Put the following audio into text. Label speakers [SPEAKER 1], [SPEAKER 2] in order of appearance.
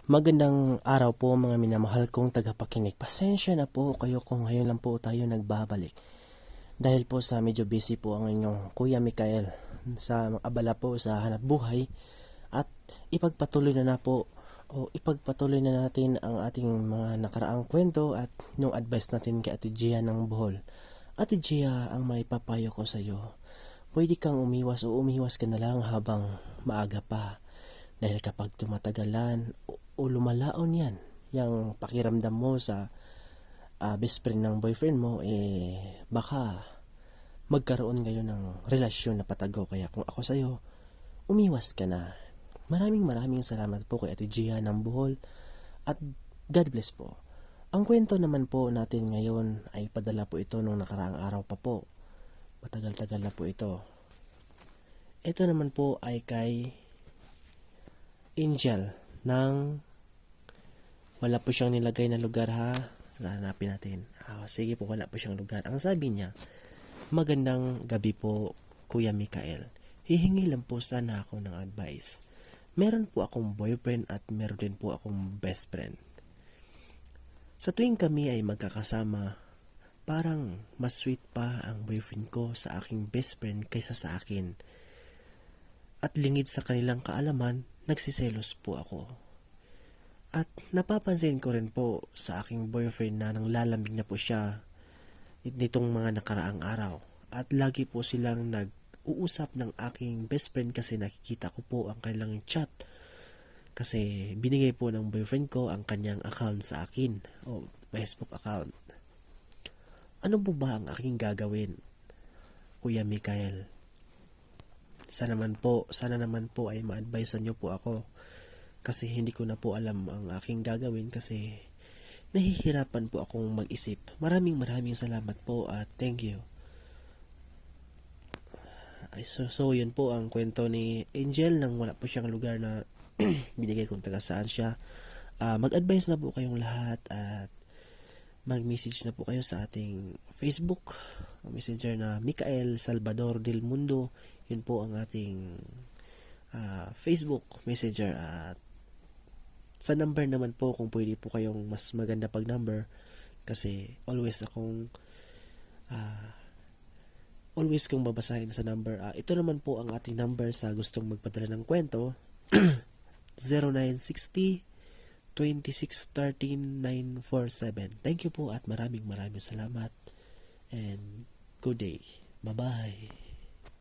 [SPEAKER 1] Magandang araw po mga minamahal kong tagapakinig. Pasensya na po kayo kung ngayon lang po tayo nagbabalik. Dahil po sa medyo busy po ang inyong Kuya Mikael sa abala po sa hanap buhay at ipagpatuloy na natin ang ating mga nakaraang kwento at yung advice natin kay Ate Gia ng Bohol. Ate Gia, ang may papayo ko sa iyo, pwede kang umiwas o umiwas ka na lang habang maaga pa. Dahil kapag tumatagalan o lumalaon yan, yung pakiramdam mo sa best friend ng boyfriend mo, baka magkaroon kayo ng relasyon na patago. Kaya kung ako sa'yo, umiwas ka na. Maraming salamat po kay Ate Gia ng Bohol at God bless po. Ang kwento naman po natin ngayon ay padala po ito nung nakaraang araw pa po. Matagal-tagal na po ito. Ito naman po ay kay Angel ng wala po siyang nilagay na lugar ha. Hanapin natin. Sige po, wala po siyang lugar. Ang sabi niya, magandang gabi po Kuya Mikael. Hihingi lang po sana ako ng advice. Meron po akong boyfriend at meron din po akong best friend. Sa tuwing kami ay magkakasama, parang mas sweet pa ang boyfriend ko sa aking best friend kaysa sa akin. At lingid sa kanilang kaalaman, nagsiselos po ako. At napapansin ko rin po sa aking boyfriend na nang lalamig na po siya nitong mga nakaraang araw. At lagi po silang nag-uusap ng aking best friend kasi nakikita ko po ang kanilang chat. Kasi binigay po ng boyfriend ko ang kanyang account sa akin o Facebook account. Ano po ba ang aking gagawin, Kuya Mikael? Sana naman po ay ma-advise niyo po ako kasi hindi ko na po alam ang aking gagawin kasi nahihirapan po akong mag-isip. Maraming salamat po at thank you. So yun po ang kwento ni Angel nang wala po siyang lugar na binigay kung taga saan siya. Mag-advise na po kayong lahat at mag-message na po kayo sa ating Facebook messenger na Mikael Salvador del Mundo. Yun po ang ating Facebook messenger. At sa number naman po, kung pwede po kayong mas maganda pag number kasi always kong babasahin sa number. Ito naman po ang ating number sa gustong magpadala ng kwento. 0960 2613 947. Thank you po at maraming salamat and good day. Bye-bye.